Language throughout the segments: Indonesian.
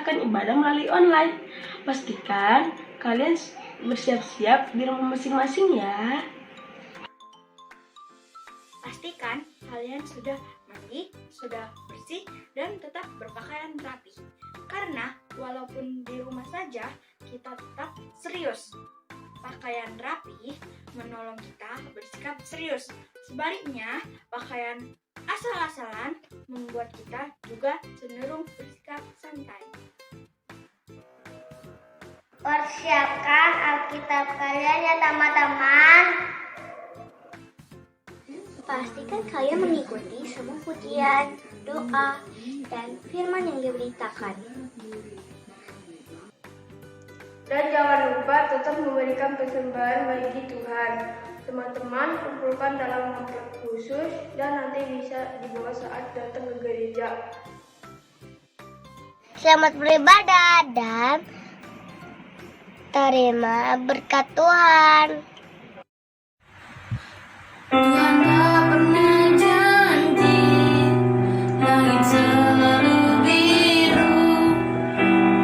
akan ibadah melalui online. Pastikan kalian bersiap-siap di rumah masing-masing ya. Pastikan kalian sudah mandi, sudah bersih, dan tetap berpakaian rapi. Karena walaupun di rumah saja, kita tetap serius. Pakaian rapi menolong kita bersikap serius. Sebaliknya, pakaian asal-asalan membuat kita juga cenderung bersikap santai. Persiapkan Alkitab kalian ya teman-teman. Pastikan kalian mengikuti semua pujian, doa, dan firman yang diberitakan. Dan jangan lupa tetap memberikan persembahan bagi Tuhan. Teman-teman kumpulkan dalam amplop khusus dan nanti bisa dibawa saat datang ke gereja. Selamat beribadah dan terima berkat Tuhan. Tuhan tak pernah janji langit selalu biru,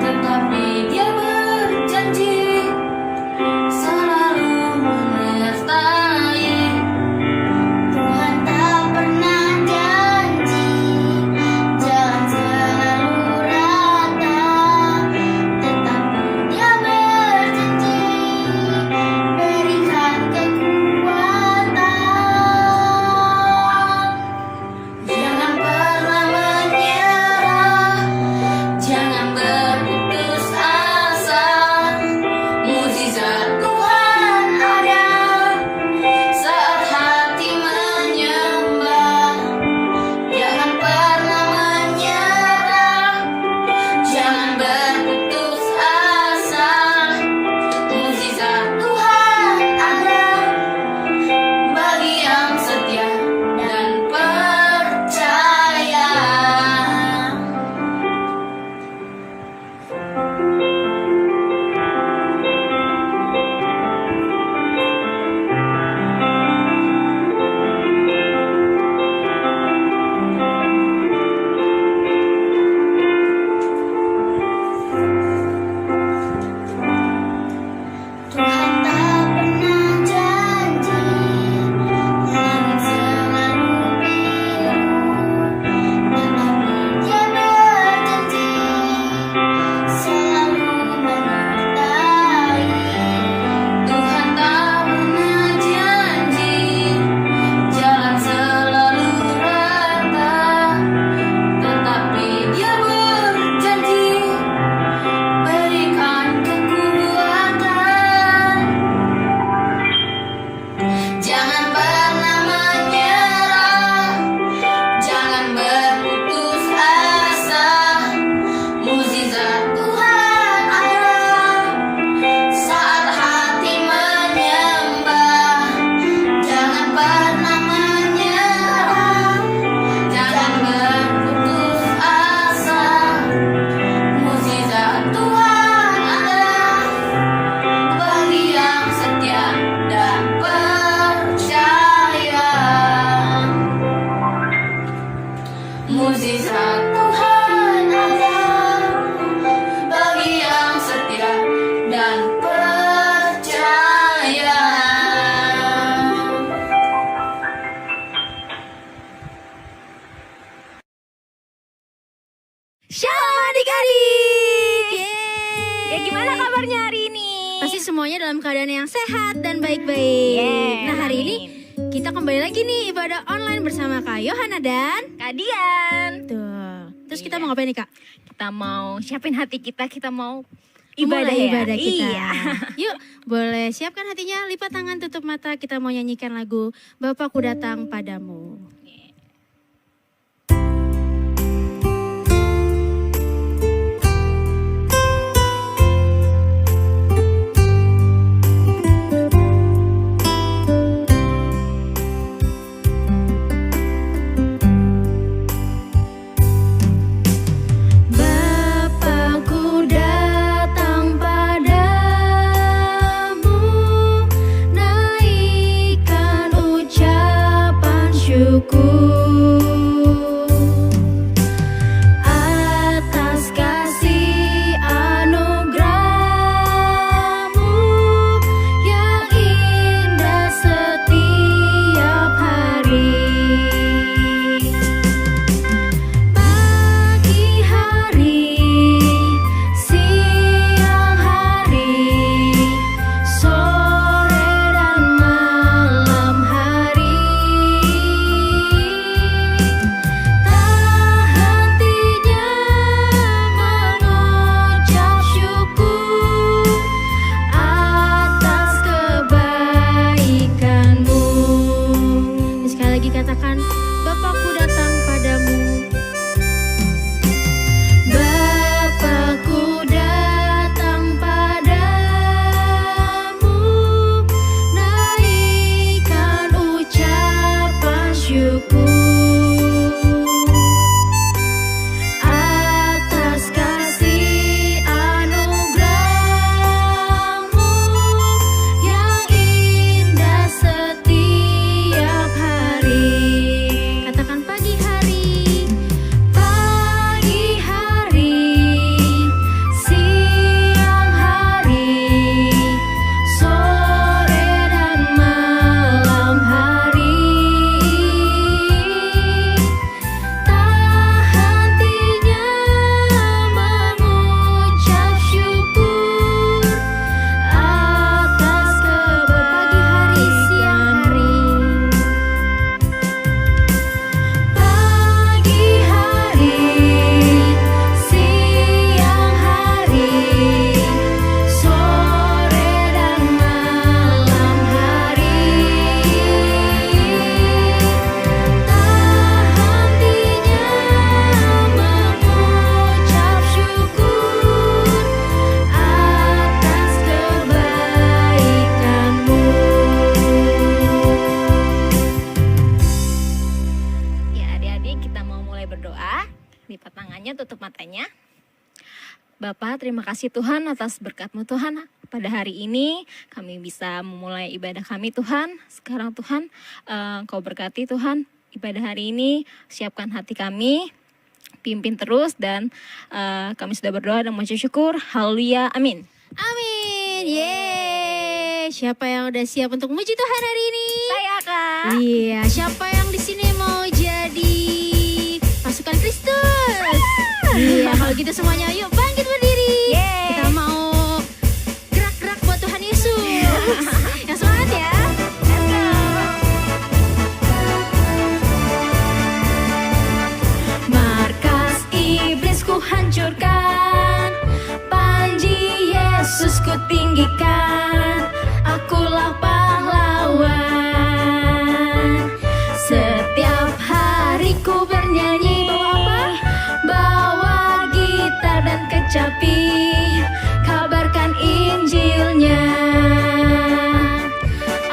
tetapi Dia berjanji selalu menyertai. Tuhan tak pernah janji jalan selalu rata, tetapi Dia berjanji berikan kekuatan. Jangan pernah menyerah, jangan berputus asa. Mukjizat Tuhan ada saat hati menyembah. Jangan pernah menyerah, jangan berputus asa. Mukjizat Tuhan ada bagi yang setia dan percaya. Tuhan tak pernah janji langit selalu biru, tetapi Dia berjanji selalu menyertai. Tuhan tak pernah janji jalan selalu rata, tetapi Dia berjanji berikan kekuatan. Jangan pernah menyerah, jangan berputus asa. Mukjizat Tuhan ada saat hati menyembah. Jangan pernah menyerah, jangan berputus asa. Mukjizat Tuhan ada bagi yang setia dan percaya. Mukjizat Tuhan ada bagi yang setia dan percaya. Shalom adik-adik. Ya, gimana kabarnya hari ini? Pasti semuanya dalam keadaan yang sehat dan baik-baik. Nah, hari ini kita kembali lagi nih ibadah online bersama Kak Yohana dan Kadian. tuh. Terus kita mau ngapain nih, Kak? Kita mau siapin hati kita mau Mulai ibadah ya? kita. Iya. Yuk, boleh siapkan hatinya, lipat tangan, tutup mata. Kita mau nyanyikan lagu Bapakku Datang Padamu. Bapakku datang padamu, naikkan ucapan syukur. Bapak, terima kasih Tuhan atas berkat-Mu Tuhan. Pada hari ini kami bisa memulai ibadah kami Tuhan. Sekarang Tuhan, Engkau berkati Tuhan ibadah hari ini. Siapkan hati kami, pimpin terus, dan kami sudah berdoa dan mengucap syukur. Haleluya, amin. Amin. Yeay. Siapa yang udah siap untuk memuji Tuhan hari ini? Saya Kak. Iya, siapa yang di sini mau jadi pasukan Kristus? Iya, kalau gitu semuanya yuk bangkit berdiri. Yeay. Kita mau gerak-gerak buat Tuhan Yesus. Yang semangat ya. Let's go. Markas iblis ku hancurkan, panji Yesus ku tinggikan, akulah pahlawan. Setiap hari ku bernyanyi, bawa gitar dan kecapi, kabarkan Injilnya.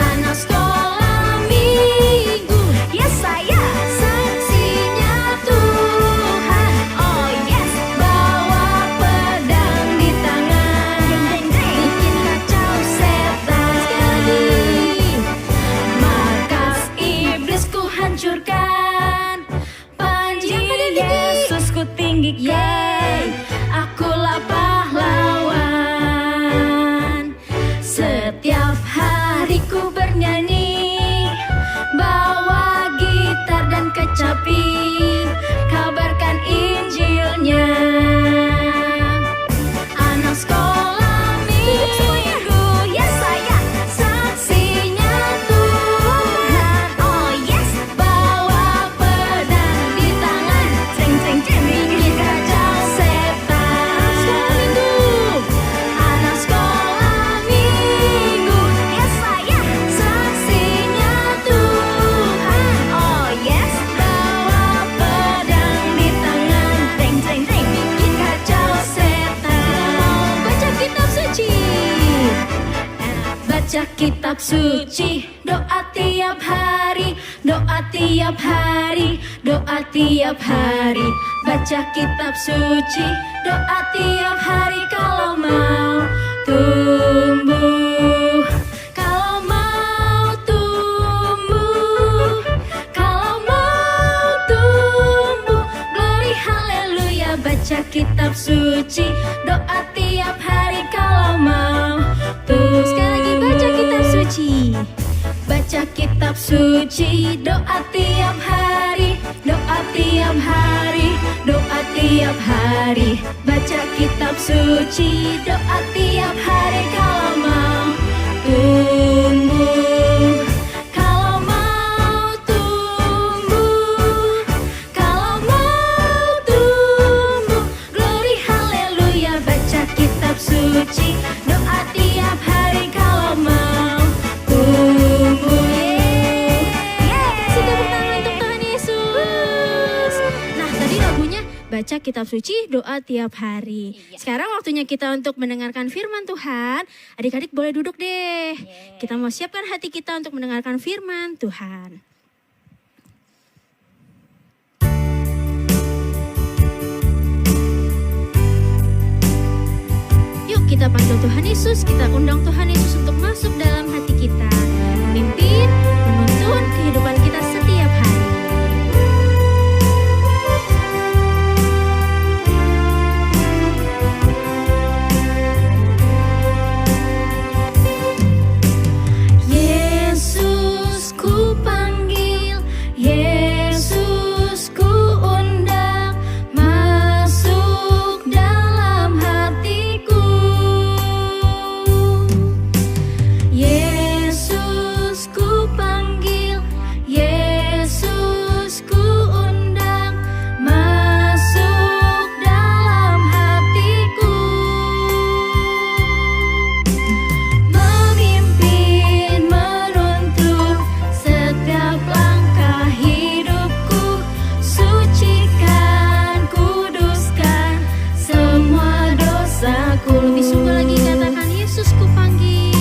Anak sekolah minggu, yes saya saksinya Tuhan. Oh yes, bawa pedang di tangan, bikin kacau setan. Sekali markas iblis ku hancurkan, panji Yesus ku tinggikan, akulah pahlawan. Setiap hari ku bernyanyi, bawa gitar dan kecapi, kabarkan Injilnya. Anak sekolah minggu, yes saya saksinya Tuhan. Oh yes, bawa pedang di tangan, ceng ceng ceng, bikin kacau setan. Anak sekolah minggu, yes saya saksinya Tuhan. Oh yes, bawa pedang di tangan, ceng ceng ceng, bikin kacau setan. Mau baca kitab suci, baca kitab suci, doa tiap hari, doa tiap hari, doa tiap hari. Baca kitab suci, doa tiap hari kalau mau tumbuh, kalau mau tumbuh, kalau mau tumbuh. Glory haleluya, baca kitab suci, doa tiap hari kalau mau tumbuh. Sekali lagi baca kitab suci. Baca kitab suci, doa tiap hari, doa tiap hari, doa tiap hari. Baca kitab suci, doa tiap hari kalau mau tumbuh, kalau mau tumbuh, kalau mau tumbuh. Glory haleluya, baca kitab suci, doa tiap hari kalau mau tumbuh. Kasih tepuk tangan untuk Tuhan Yesus. Nah, tadi lagunya baca kitab suci, doa tiap hari. Sekarang waktunya kita untuk mendengarkan firman Tuhan. Adik-adik boleh duduk deh. Kita mau siapkan hati kita untuk mendengarkan firman Tuhan. Yuk kita panggil Tuhan Yesus, kita undang Tuhan Yesus untuk masuk dalam hati kita. Memimpin, menuntun kehidupan kita setiap hari. Yesus ku panggil, Yesus ku undang, masuk dalam hatiku. Yesus ku panggil, Yesus ku undang, masuk dalam hatiku. Memimpin, menuntun setiap langkah hidupku, sucikan, kuduskan semua dosaku. Lebih sungguh lagi katakan Yesus ku panggil.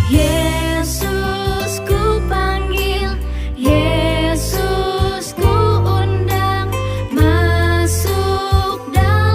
Yesus ku panggil, Yesus ku undang, masuk dalam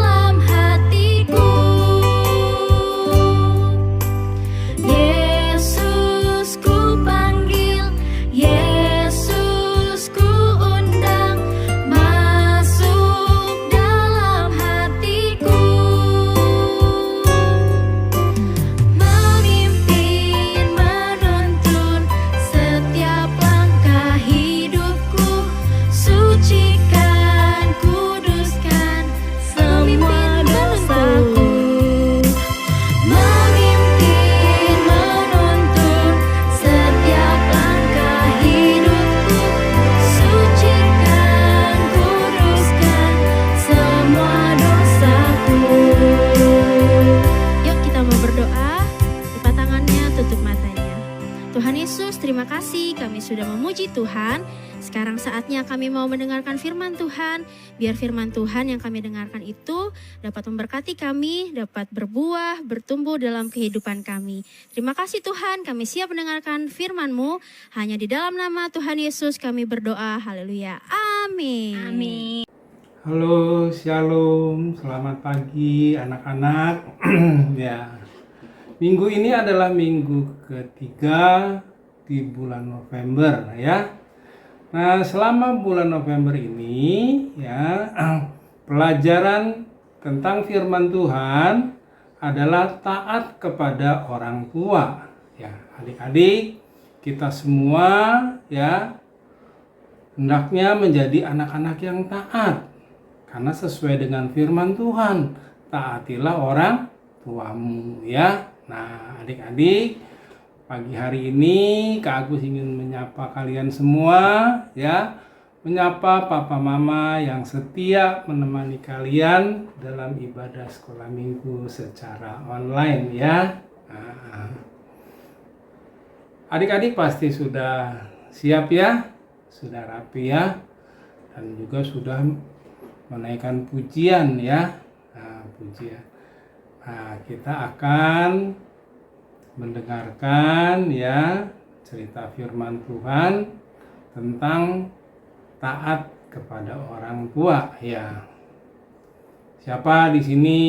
sudah memuji Tuhan. Sekarang saatnya kami mau mendengarkan firman Tuhan. Biar firman Tuhan yang kami dengarkan itu dapat memberkati kami, dapat berbuah, bertumbuh dalam kehidupan kami. Terima kasih Tuhan, kami siap mendengarkan firman-Mu. Hanya di dalam nama Tuhan Yesus kami berdoa. Haleluya. Amin. Amin. Halo, shalom, selamat pagi anak-anak. Ya, minggu ini adalah minggu ketiga di bulan November ya. Nah, selama bulan November ini ya, pelajaran tentang firman Tuhan adalah taat kepada orang tua. Ya, adik-adik, kita semua ya hendaknya menjadi anak-anak yang taat. Karena sesuai dengan firman Tuhan, taatilah orang tuamu ya. Nah, adik-adik, pagi hari ini Kak Agus ingin menyapa kalian semua ya, menyapa papa mama yang setia menemani kalian dalam ibadah sekolah minggu secara online ya. Nah, adik-adik pasti sudah siap ya, sudah rapi ya, dan juga sudah menaikkan pujian ya. Nah, pujian. Nah, kita akan mendengarkan ya cerita firman Tuhan tentang taat kepada orang tua ya. Siapa di sini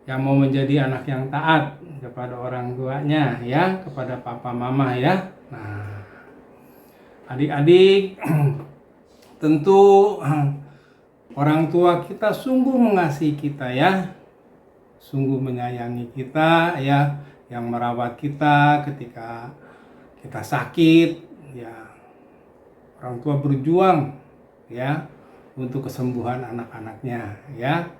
yang mau menjadi anak yang taat kepada orang tuanya ya, kepada papa mama ya. Nah, adik-adik, tentu orang tua kita sungguh mengasihi kita ya, sungguh menyayangi kita ya, yang merawat kita ketika kita sakit ya. Orang tua berjuang ya untuk kesembuhan anak-anaknya ya.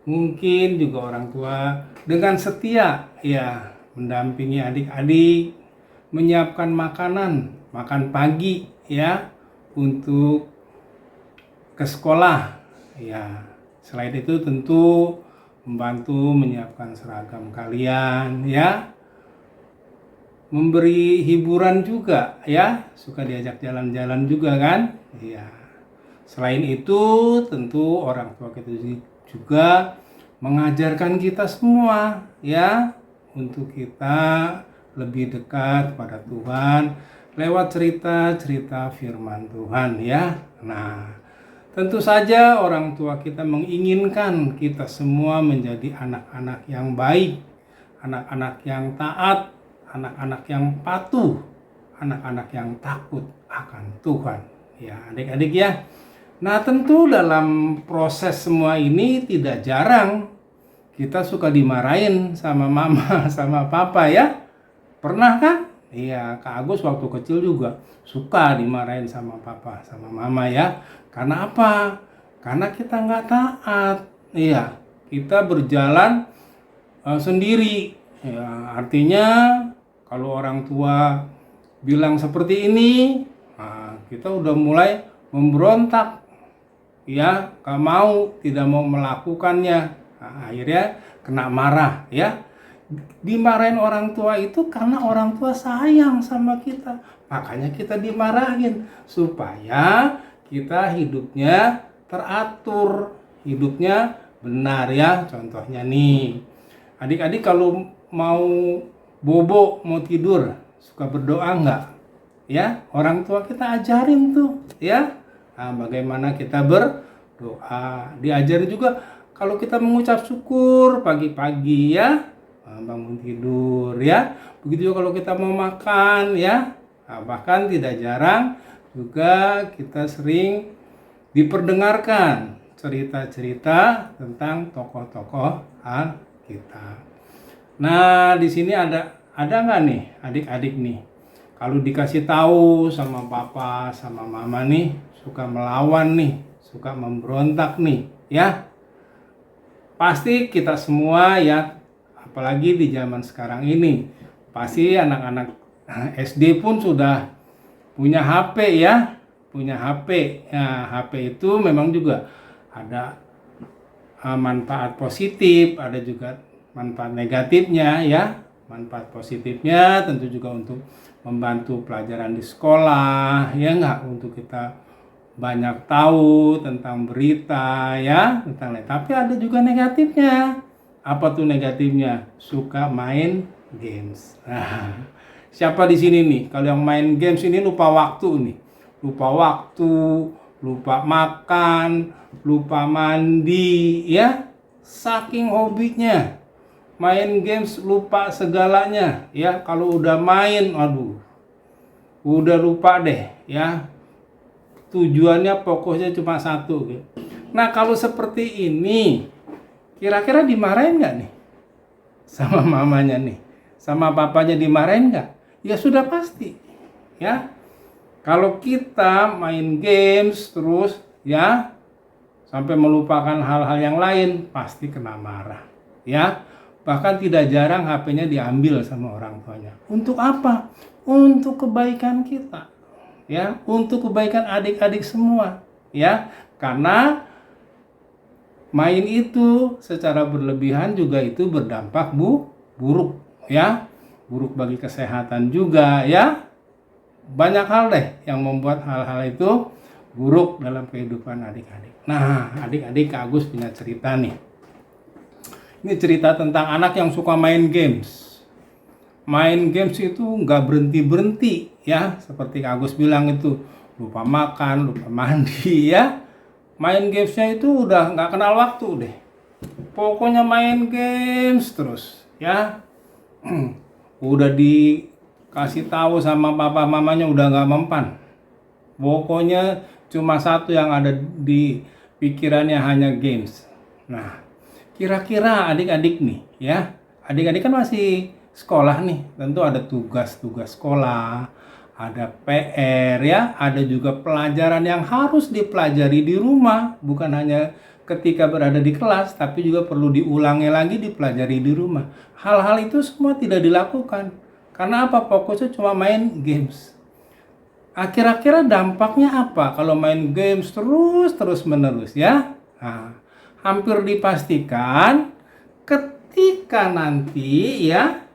Mungkin juga orang tua dengan setia ya mendampingi adik-adik, menyiapkan makan pagi ya untuk ke sekolah ya. Selain itu tentu membantu menyiapkan seragam kalian ya, memberi hiburan juga ya, suka diajak jalan-jalan juga kan ya. Selain itu tentu orang tua kita juga mengajarkan kita semua ya, untuk kita lebih dekat pada Tuhan lewat cerita-cerita firman Tuhan ya. Nah, tentu saja orang tua kita menginginkan kita semua menjadi anak-anak yang baik, anak-anak yang taat, anak-anak yang patuh, anak-anak yang takut akan Tuhan. Ya, adik-adik ya. Nah, tentu dalam proses semua ini tidak jarang kita suka dimarahin sama mama, sama papa ya. Pernah kan? Iya, Kak Agus waktu kecil juga suka dimarahin sama papa, sama mama ya. Karena apa? Karena kita nggak taat. Iya, kita berjalan sendiri. Ya, artinya kalau orang tua bilang seperti ini, nah, kita udah mulai memberontak. Ya, gak mau, tidak mau melakukannya. Nah, akhirnya kena marah ya. Dimarahin orang tua itu karena orang tua sayang sama kita. Makanya kita dimarahin supaya kita hidupnya teratur, hidupnya benar ya. Contohnya nih, adik-adik kalau mau bobo, mau tidur, suka berdoa enggak? Ya, orang tua kita ajarin tuh ya. Nah, bagaimana kita berdoa. Diajarin juga kalau kita mengucap syukur pagi-pagi ya, bangun tidur ya. Begitu juga kalau kita mau makan ya. Nah, bahkan tidak jarang juga kita sering diperdengarkan cerita-cerita tentang tokoh-tokoh Alkitab. Nah, di sini ada nggak nih adik-adik nih, kalau dikasih tahu sama papa sama mama nih suka melawan nih, suka memberontak nih ya. Pasti kita semua ya, apalagi di zaman sekarang ini, pasti anak-anak SD pun sudah punya HP ya, punya HP. Nah, HP itu memang juga ada manfaat positif, ada juga manfaat negatifnya ya. Manfaat positifnya tentu juga untuk membantu pelajaran di sekolah, ya enggak, untuk kita banyak tahu tentang berita ya, tentang lain. Tapi ada juga negatifnya. Apa tuh negatifnya? Suka main games. Nah, siapa di sini nih kalau yang main games ini lupa waktu nih? Lupa waktu, lupa makan, lupa mandi ya. Saking hobinya main games, lupa segalanya ya. Kalau udah main, aduh, udah lupa deh ya. Tujuannya pokoknya cuma satu gitu. Nah, kalau seperti ini kira-kira dimarahin nggak nih sama mamanya nih, sama papanya, dimarahin nggak? Ya sudah pasti ya. Kalau kita main games terus ya sampai melupakan hal-hal yang lain, pasti kena marah ya. Bahkan tidak jarang HP-nya diambil sama orang tuanya. Untuk apa? Untuk kebaikan kita ya, untuk kebaikan adik-adik semua ya. Karena main itu secara berlebihan juga itu berdampak buruk ya. Buruk bagi kesehatan juga ya. Banyak hal deh yang membuat hal-hal itu buruk dalam kehidupan adik-adik. Nah, adik-adik, Kak Agus punya cerita nih. Ini cerita tentang anak yang suka main games. Main games itu nggak berhenti-berhenti ya. Seperti Kak Agus bilang itu, lupa makan, lupa mandi ya. Main gamesnya itu udah nggak kenal waktu deh. Pokoknya main games terus ya. Udah dikasih tahu sama papa mamanya udah nggak mempan. Pokoknya cuma satu yang ada di pikirannya, hanya games. Nah, kira-kira adik-adik nih ya. Adik-adik kan masih sekolah nih. Tentu ada tugas-tugas sekolah, ada PR ya, ada juga pelajaran yang harus dipelajari di rumah, bukan hanya ketika berada di kelas, tapi juga perlu diulangi lagi, dipelajari di rumah. Hal-hal itu semua tidak dilakukan. Karena apa? Fokusnya cuma main games. Kira-kira dampaknya apa kalau main games terus menerus ya? Nah, hampir dipastikan ketika nanti ya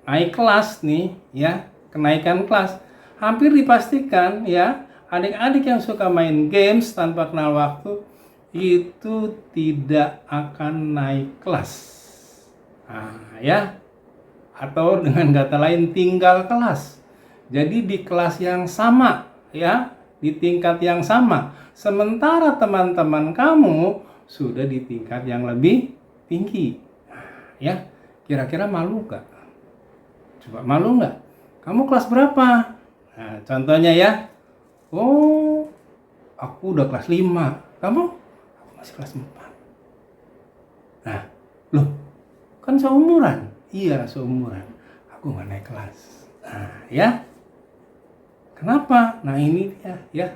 naik kelas nih ya, kenaikan kelas, hampir dipastikan ya, adik-adik yang suka main games tanpa kenal waktu itu tidak akan naik kelas. Nah, ya. Atau dengan kata lain tinggal kelas. Jadi di kelas yang sama ya, di tingkat yang sama. Sementara teman-teman kamu sudah di tingkat yang lebih tinggi. Nah, ya, kira-kira malu gak? Coba malu nggak? Kamu kelas berapa? Nah, contohnya ya. Oh, aku udah kelas 5. Kamu? Aku masih kelas 4. Nah, loh, kan seumuran. Iya, seumuran. Aku nggak naik kelas. Nah, ya. Kenapa? Nah, ini dia ya.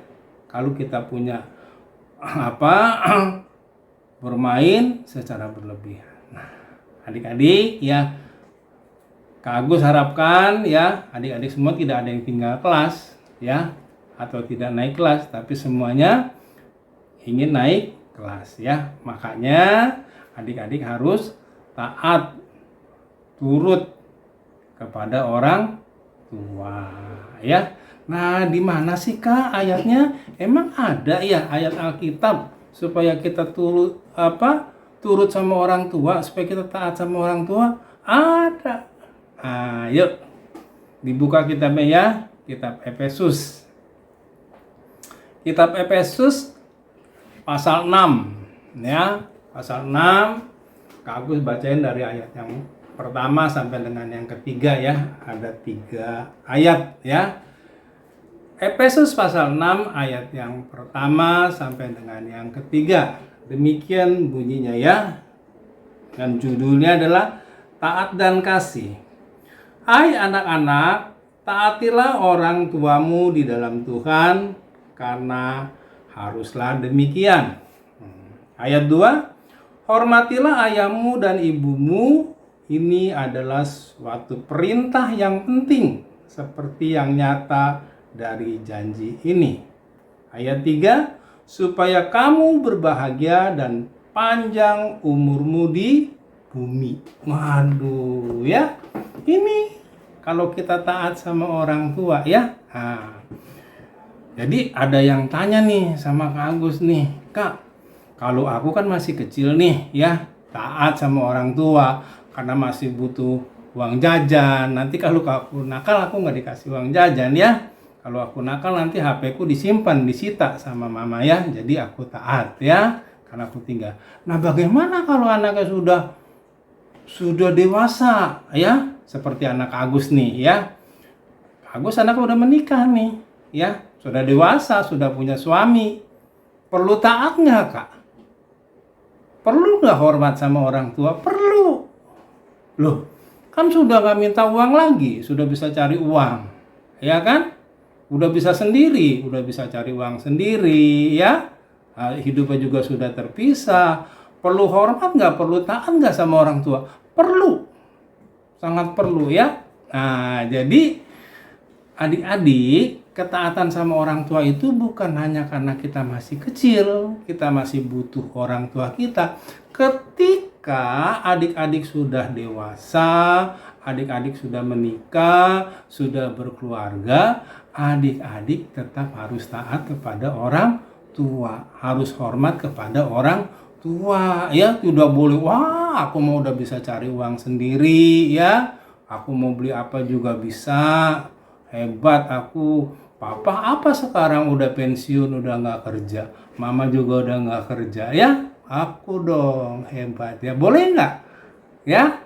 Kalau kita punya bermain secara berlebihan. Nah, adik-adik ya, Kak Agus harapkan ya adik-adik semua tidak ada yang tinggal kelas ya, atau tidak naik kelas, tapi semuanya ingin naik kelas ya. Makanya adik-adik harus taat, turut kepada orang tua ya. Nah, di mana sih Kak ayatnya? Emang ada ya ayat Alkitab supaya kita turut sama orang tua, supaya kita taat sama orang tua? Ada. Ayo dibuka kitabnya ya, kitab Efesus. Kitab Efesus pasal 6 ya, pasal 6. Kak Agus bacain dari ayat yang pertama sampai dengan yang ketiga ya. Ada 3 ayat ya. Efesus pasal 6 ayat yang pertama sampai dengan yang ketiga. Demikian bunyinya ya. Dan judulnya adalah taat dan kasih. Hai anak-anak, taatilah orang tuamu di dalam Tuhan, karena haruslah demikian. Ayat 2, hormatilah ayahmu dan ibumu, ini adalah suatu perintah yang penting, seperti yang nyata dari janji ini. Ayat 3, supaya kamu berbahagia dan panjang umurmu di bumi. Waduh ya. Ini kalau kita taat sama orang tua ya. Nah, jadi ada yang tanya nih sama Kak Agus nih, Kak, kalau aku kan masih kecil nih ya, taat sama orang tua karena masih butuh uang jajan. Nanti kalau aku nakal aku nggak dikasih uang jajan ya. Kalau aku nakal nanti HP ku disimpan, disita sama mama ya. Jadi aku taat ya, karena aku tinggal. Nah bagaimana kalau anaknya sudah dewasa ya, seperti anak Agus nih ya. Agus anaknya udah menikah nih ya, sudah dewasa, sudah punya suami. Perlu taat nggak Kak? Perlu nggak hormat sama orang tua? Perlu. Loh, kan sudah nggak minta uang lagi, sudah bisa cari uang, ya kan? Udah bisa sendiri, udah bisa cari uang sendiri, ya. Hidupnya juga sudah terpisah. Perlu hormat nggak? Perlu taat nggak sama orang tua? Perlu, sangat perlu ya. Nah, jadi adik-adik, ketaatan sama orang tua itu bukan hanya karena kita masih kecil, kita masih butuh orang tua kita. Ketika adik-adik sudah dewasa, adik-adik sudah menikah, sudah berkeluarga, adik-adik tetap harus taat kepada orang tua, harus hormat kepada orang tua ya. Tidak boleh, wah aku mau udah bisa cari uang sendiri ya, aku mau beli apa juga bisa, hebat aku. Papa apa sekarang udah pensiun, udah nggak kerja, mama juga udah nggak kerja ya, aku dong hebat ya. Boleh nggak ya?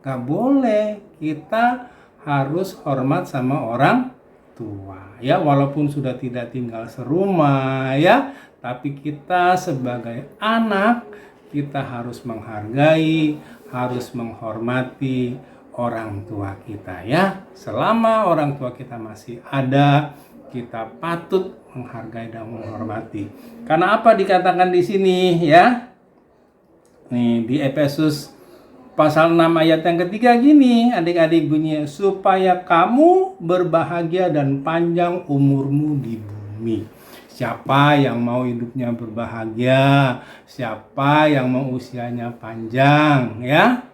Nggak boleh. Kita harus hormat sama orang tua ya, walaupun sudah tidak tinggal serumah ya, tapi kita sebagai anak kita harus menghargai, harus menghormati orang tua kita ya. Selama orang tua kita masih ada, kita patut menghargai dan menghormati. Karena apa dikatakan di sini ya? Nih di Efesus pasal 6 ayat yang ketiga gini, adik-adik bunyinya, supaya kamu berbahagia dan panjang umurmu di bumi. Siapa yang mau hidupnya berbahagia? Siapa yang mau usianya panjang ya?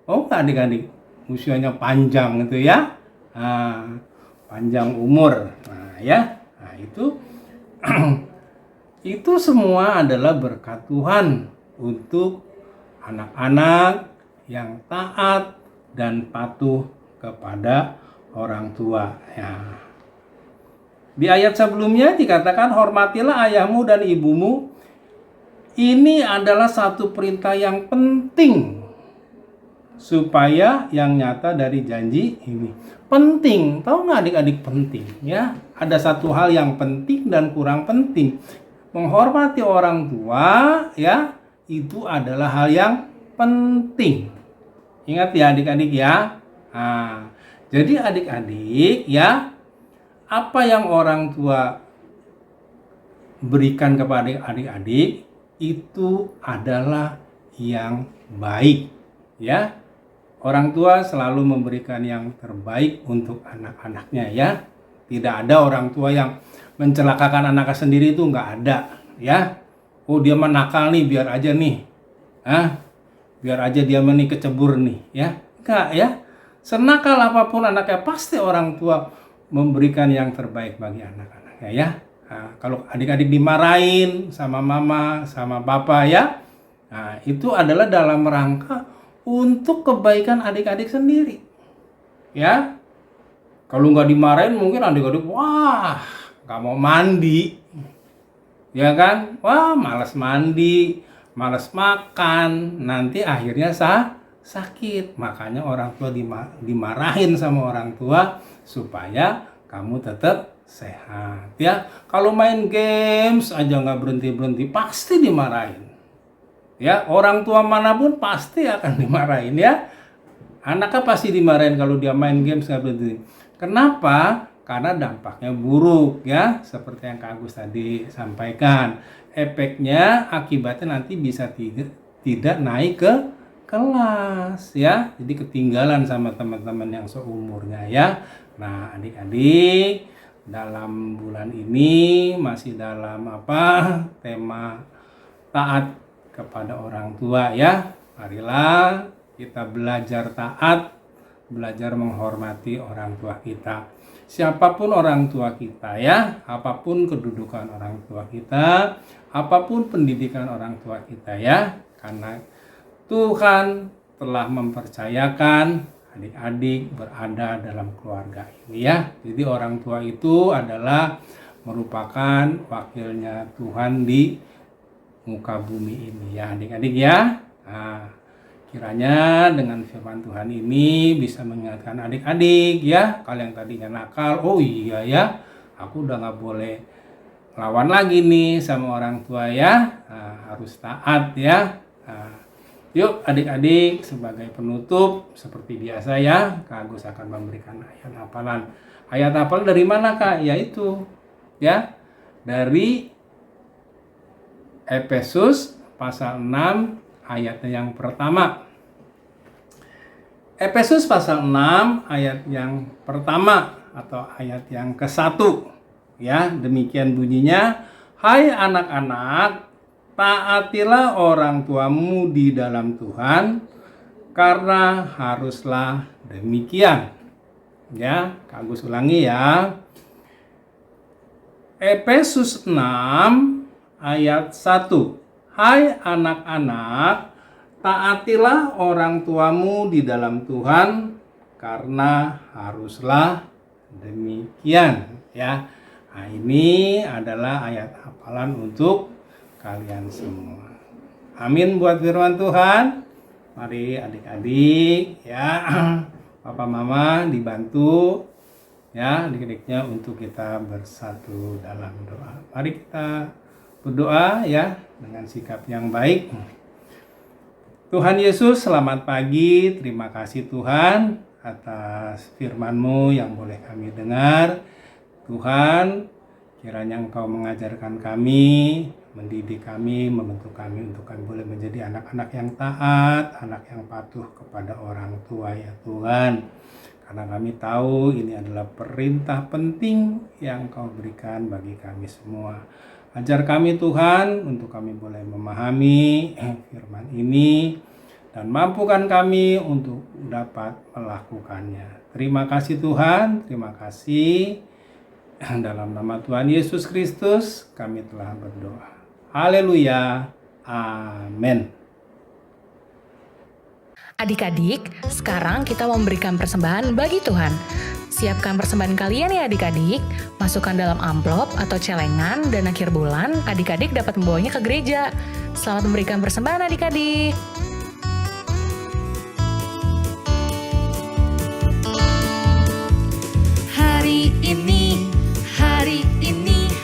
Oh adik-adik, usianya panjang itu ya. Nah, panjang umur. Nah ya, nah itu itu semua adalah berkat Tuhan untuk anak-anak yang taat dan patuh kepada orang tua ya. Di ayat sebelumnya dikatakan hormatilah ayahmu dan ibumu. Ini adalah satu perintah yang penting supaya yang nyata dari janji ini. Penting, tahu nggak adik-adik, penting ya. Ada satu hal yang penting dan kurang penting. Menghormati orang tua ya, itu adalah hal yang penting. Ingat ya adik-adik ya. Nah, jadi adik-adik ya, apa yang orang tua berikan kepada adik-adik itu adalah yang baik ya. Orang tua selalu memberikan yang terbaik untuk anak-anaknya ya. Tidak ada orang tua yang mencelakakan anaknya sendiri, itu nggak ada ya. Oh dia menakal nih, biar aja nih. Biar aja dia kecebur nih ya. Enggak ya. Senakal apapun anaknya, pasti orang tua memberikan yang terbaik bagi anak-anaknya ya. Nah, kalau adik-adik dimarahin sama mama, sama papa ya, nah, itu adalah dalam rangka untuk kebaikan adik-adik sendiri ya. Kalau nggak dimarahin mungkin adik-adik wah nggak mau mandi ya kan, wah malas mandi, malas makan, nanti akhirnya sakit. Makanya orang tua dimarahin sama orang tua supaya kamu tetap sehat ya. Kalau main games aja nggak berhenti pasti dimarahin ya. Orang tua manapun pasti akan dimarahin ya. Anaknya pasti dimarahin kalau dia main games nggak berhenti. Kenapa? Karena dampaknya buruk ya, seperti yang Kak Agus tadi sampaikan. Efeknya akibatnya nanti bisa tidak naik ke kelas ya. Jadi ketinggalan sama teman-teman yang seumurnya ya. Nah, adik-adik, dalam bulan ini masih dalam tema taat kepada orang tua ya. Marilah kita belajar taat, belajar menghormati orang tua kita. Siapapun orang tua kita ya, apapun kedudukan orang tua kita, apapun pendidikan orang tua kita ya, karena Tuhan telah mempercayakan adik-adik berada dalam keluarga ini ya. Jadi orang tua itu adalah merupakan wakilnya Tuhan di muka bumi ini ya adik-adik ya. Nah, kiranya dengan firman Tuhan ini bisa mengingatkan adik-adik ya, kalian yang tadinya nakal, oh iya ya, aku udah gak boleh lawan lagi nih sama orang tua ya, nah, harus taat ya. Nah, yuk adik-adik sebagai penutup seperti biasa ya, Kak Agus akan memberikan ayat hafalan. Ayat hafalan dari mana Kak? Yaitu ya dari Efesus pasal 6 ayatnya yang pertama. Efesus pasal 6 ayat yang pertama atau ayat yang ke-1 ya, demikian bunyinya, hai anak-anak, taatilah orang tuamu di dalam Tuhan, karena haruslah demikian. Ya, Kak Agus ulangi ya. Efesus 6 ayat 1. Hai anak-anak, taatilah orang tuamu di dalam Tuhan, karena haruslah demikian ya. Nah, ini adalah ayat hafalan untuk kalian semua. Amin buat firman Tuhan. Mari adik-adik ya, papa mama dibantu ya adik-adiknya untuk kita bersatu dalam doa. Mari kita berdoa ya dengan sikap yang baik. Tuhan Yesus, selamat pagi. Terima kasih Tuhan atas firman-Mu yang boleh kami dengar. Tuhan, kiranya Engkau mengajarkan kami, mendidik kami, membentuk kami untuk kami boleh menjadi anak-anak yang taat, anak yang patuh kepada orang tua ya Tuhan. Karena kami tahu ini adalah perintah penting yang Engkau berikan bagi kami semua. Ajar kami Tuhan untuk kami boleh memahami firman ini dan mampukan kami untuk dapat melakukannya. Terima kasih Tuhan, terima kasih. Dalam nama Tuhan Yesus Kristus kami telah berdoa. Haleluya. Amin. Adik-adik, sekarang kita memberikan persembahan bagi Tuhan. Siapkan persembahan kalian ya adik-adik, masukkan dalam amplop atau celengan dan akhir bulan adik-adik dapat membawanya ke gereja. Selamat memberikan persembahan adik-adik. Hari ini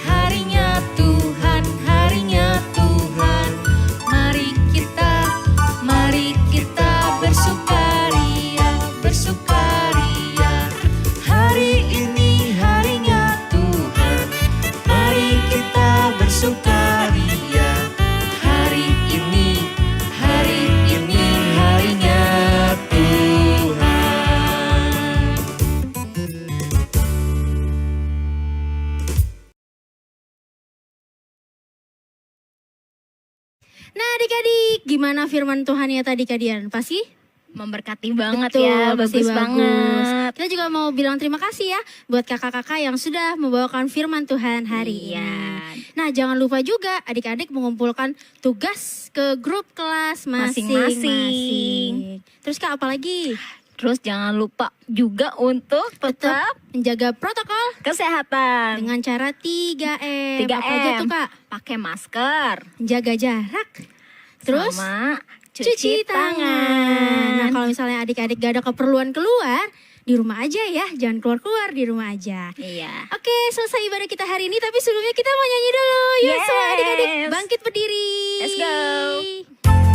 harinya Tuhan, harinya Tuhan. Mari kita bersukaria, bersukaria. Hari ini harinya Tuhan, mari kita bersukaria. Hari ini harinya Tuhan. Nah adik-adik, gimana firman Tuhan ya tadi kalian? Pasti? Memberkati banget Betul, ya, pasti bagus banget. Kita juga mau bilang terima kasih ya buat kakak-kakak yang sudah membawakan firman Tuhan hari Iya. ini. Nah jangan lupa juga adik-adik mengumpulkan tugas ke grup kelas masing-masing. Terus Kak apa lagi? Terus jangan lupa juga untuk tetap menjaga protokol kesehatan. dengan cara 3M. 3M. Apa aja tuh Kak? Pakai masker. Jaga jarak. Terus sama cuci tangan. Nah kalau misalnya adik-adik gak ada keperluan keluar, di rumah aja ya, jangan keluar-keluar, di rumah aja. Iya. Oke, selesai ibadah kita hari ini, tapi sebelumnya kita mau nyanyi dulu. Yuk semua adik-adik bangkit berdiri. Let's go.